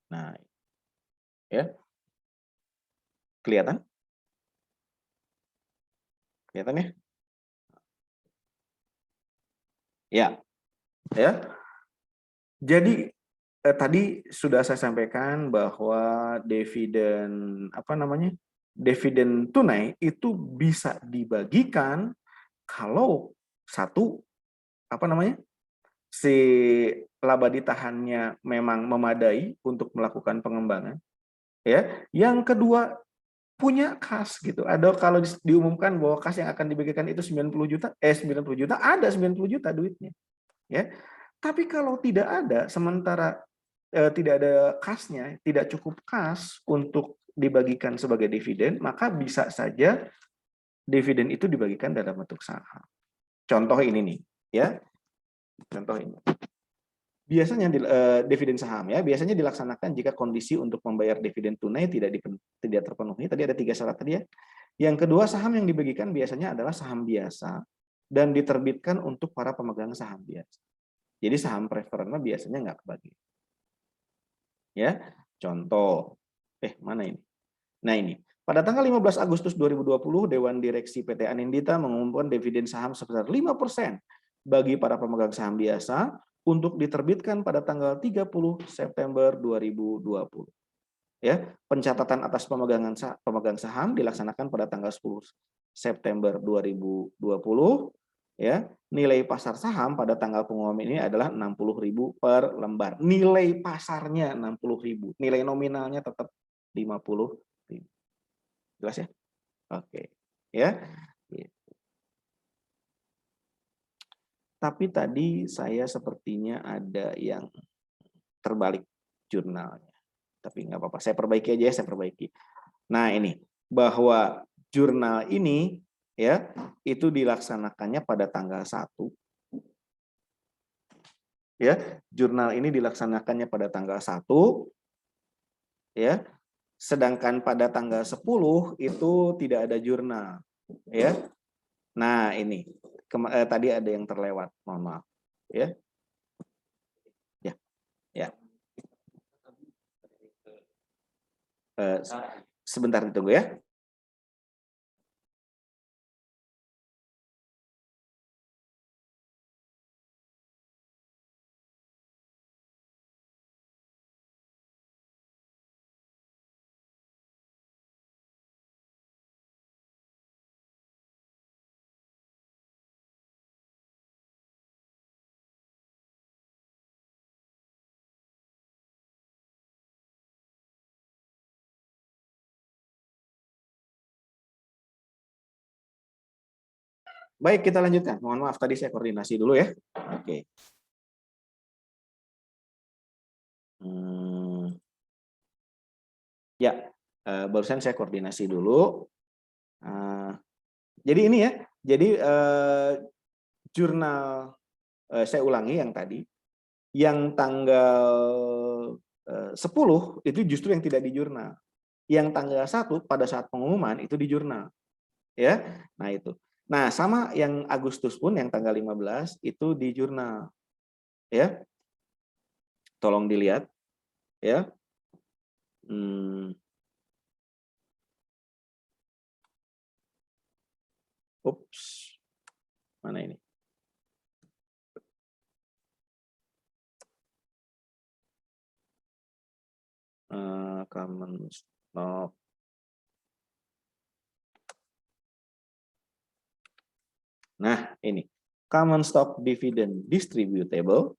nah, ya, kelihatan? Kelihatan ya? Ya, ya. Jadi tadi sudah saya sampaikan bahwa dividen tunai itu bisa dibagikan kalau satu si laba ditahannya memang memadai untuk melakukan pengembangan, ya. Yang kedua, punya kas gitu. Ada kalau diumumkan bahwa kas yang akan dibagikan itu 90 juta, 90 juta, ada 90 juta duitnya, ya. Tapi kalau tidak ada, sementara tidak ada kasnya, tidak cukup kas untuk dibagikan sebagai dividen, maka bisa saja dividen itu dibagikan dalam bentuk saham. Contoh ini nih, ya. Contoh ini. Biasanya dividen saham ya, biasanya dilaksanakan jika kondisi untuk membayar dividen tunai tidak terpenuhi. Tadi ada 3 syarat tadi ya. Yang kedua, saham yang dibagikan biasanya adalah saham biasa dan diterbitkan untuk para pemegang saham biasa. Jadi saham preferennya biasanya nggak kebagi. Ya, contoh, mana ini? Nah ini, pada tanggal 15 Agustus 2020, Dewan Direksi PT Anindita mengumumkan dividen saham sebesar 5% bagi para pemegang saham biasa untuk diterbitkan pada tanggal 30 September 2020. Ya, pencatatan atas pemegang saham dilaksanakan pada tanggal 10 September 2020. Ya, nilai pasar saham pada tanggal pengumuman ini adalah 60.000 per lembar. Nilai pasarnya 60.000, nilai nominalnya tetap 50.000. Jelas ya? Oke. Ya. Tapi tadi saya sepertinya ada yang terbalik jurnalnya. Tapi nggak apa-apa, saya perbaiki aja ya, saya perbaiki. Nah ini, bahwa jurnal ini ya itu dilaksanakannya pada tanggal 1. Ya, jurnal ini dilaksanakannya pada tanggal 1. Ya, sedangkan pada tanggal 10 itu tidak ada jurnal. Ya. Nah ini, tadi ada yang terlewat, mohon maaf. Ya. Ya. Ya. Sebentar ditunggu ya. Baik, kita lanjutkan. Mohon maaf tadi saya koordinasi dulu ya. Oke. Ya, barusan saya koordinasi dulu. Jadi ini ya, jadi jurnal, saya ulangi yang tadi, yang tanggal 10 itu justru yang tidak di jurnal. Yang tanggal 1 pada saat pengumuman itu di jurnal. Ya. Nah, itu. Nah, sama yang Agustus pun yang tanggal 15 itu di jurnal. Ya. Tolong dilihat ya. Ups. Mana ini? Common stock. Nah, ini common stock dividend distributable.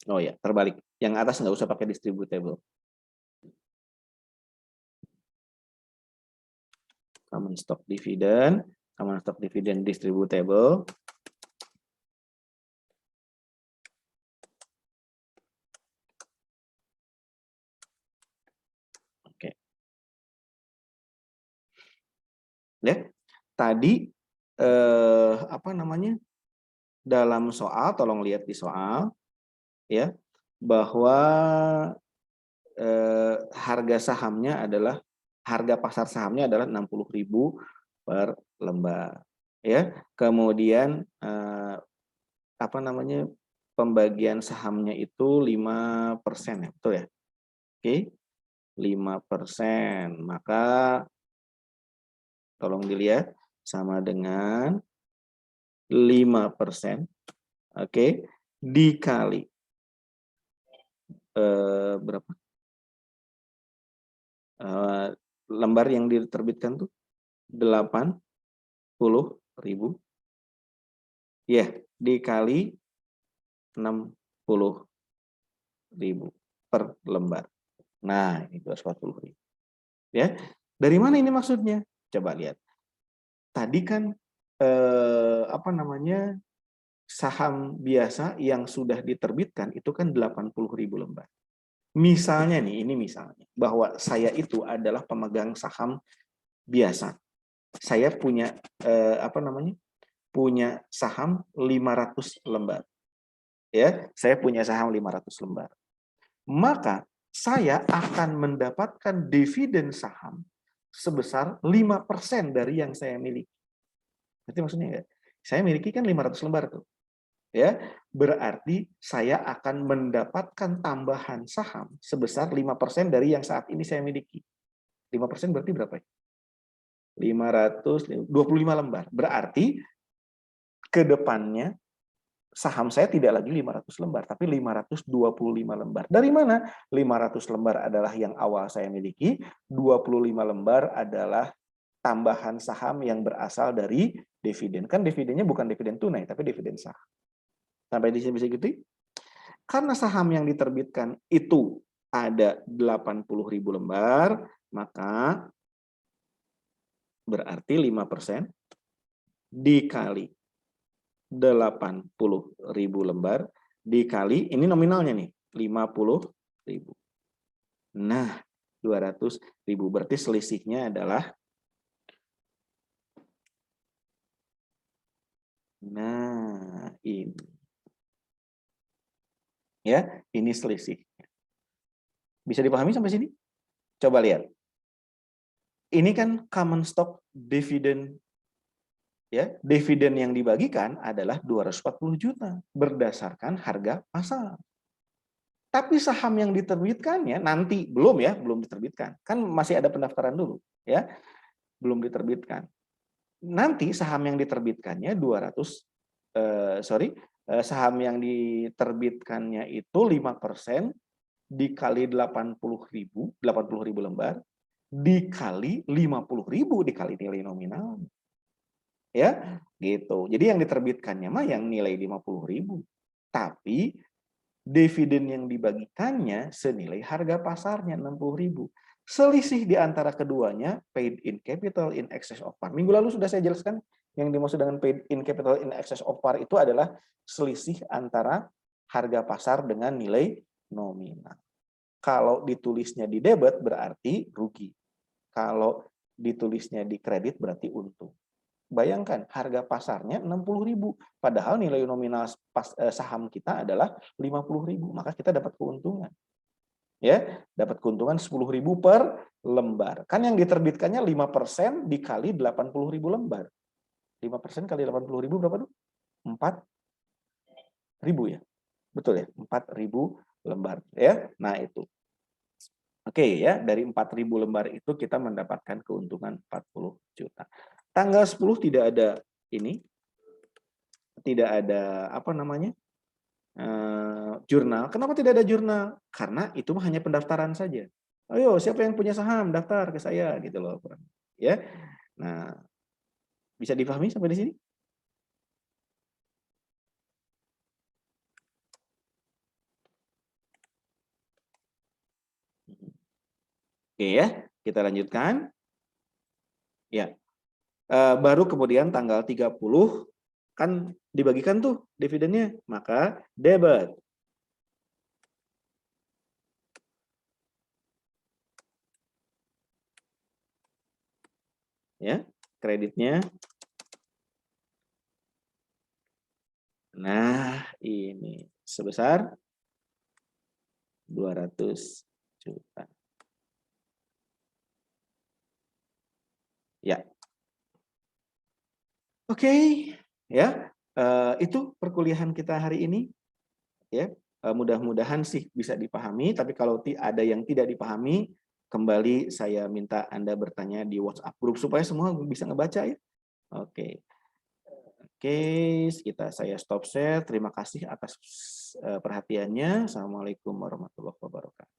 Oh ya, terbalik. Yang atas nggak usah pakai distributable. Common stock dividend distributable. Oke. Ya. Tadi apa namanya? Dalam soal, tolong lihat di soal ya, bahwa harga sahamnya adalah harga pasar sahamnya adalah 60.000 per lembar ya. Kemudian apa namanya? Pembagian sahamnya itu 5% ya, betul ya? Oke. 5%. Maka tolong dilihat sama dengan 5%. Oke. Dikali berapa? Lembar yang diterbitkan tuh 80.000 ya, dikali 60.000 per lembar. Nah, ini 240.000 ya. Dari mana ini maksudnya? Coba lihat. Tadi kan apa namanya? Saham biasa yang sudah diterbitkan itu kan 80.000 lembar. Misalnya nih, ini misalnya bahwa saya itu adalah pemegang saham biasa. Saya punya apa namanya? Punya saham 500 lembar. Ya, saya punya saham 500 lembar. Maka saya akan mendapatkan dividen saham sebesar 5% dari yang saya miliki. Berarti maksudnya enggak? Saya miliki kan 500 lembar tuh. Ya, berarti saya akan mendapatkan tambahan saham sebesar 5% dari yang saat ini saya miliki. 5% berarti berapa ya? 525 lembar. Berarti ke depannya saham saya tidak lagi 500 lembar, tapi 525 lembar. Dari mana? 500 lembar adalah yang awal saya miliki, 25 lembar adalah tambahan saham yang berasal dari dividen. Kan dividennya bukan dividen tunai, tapi dividen saham. Sampai di sini bisa gitu? Karena saham yang diterbitkan itu ada 80.000 lembar, maka berarti 5% dikali 80.000 lembar dikali, ini nominalnya nih, 50.000. Nah, 200.000. Berarti selisihnya adalah, nah ini. Ya, ini selisih. Bisa dipahami sampai sini? Coba lihat. Ini kan common stock dividend. Ya, dividen yang dibagikan adalah 240 juta berdasarkan harga pasar. Tapi saham yang diterbitkannya nanti belum ya, belum diterbitkan. Kan masih ada pendaftaran dulu, ya. Belum diterbitkan. Nanti saham yang diterbitkannya 200 saham yang diterbitkannya itu 5% dikali 80.000 lembar dikali 50.000 dikali nilai nominal. Ya, gitu. Jadi yang diterbitkannya mah yang nilai 50.000. Tapi dividen yang dibagikannya senilai harga pasarnya 60.000. Selisih di antara keduanya paid in capital in excess of par. Minggu lalu sudah saya jelaskan yang dimaksud dengan paid in capital in excess of par itu adalah selisih antara harga pasar dengan nilai nominal. Kalau ditulisnya di debit berarti rugi. Kalau ditulisnya di kredit berarti untung. Bayangkan harga pasarnya 60.000, padahal nilai nominal saham kita adalah 50.000, maka kita dapat keuntungan. Ya, dapat keuntungan 10.000 per lembar. Kan yang diterbitkannya 5% dikali 80.000 lembar. 5% kali 80.000 berapa tuh? 4.000 ya. Betul ya? 4.000 lembar ya. Nah, itu. Oke ya, dari 4.000 lembar itu kita mendapatkan keuntungan 40 juta. Tanggal 10 tidak ada ini, tidak ada apa namanya jurnal. Kenapa tidak ada jurnal? Karena itu hanya pendaftaran saja. Ayo, siapa yang punya saham daftar ke saya gitu loh, ya. Nah, bisa dipahami sampai di sini? Oke ya, kita lanjutkan. Ya, baru kemudian tanggal 30 kan dibagikan tuh dividennya, maka debit. Ya, kreditnya. Nah, ini sebesar 200 juta. Ya. Oke, ya. Itu perkuliahan kita hari ini. Ya, mudah-mudahan sih bisa dipahami, tapi kalau ada yang tidak dipahami, kembali saya minta Anda bertanya di WhatsApp grup supaya semua bisa ngebaca ya. Oke. Oke, saya stop share. Terima kasih atas perhatiannya. Assalamualaikum warahmatullahi wabarakatuh.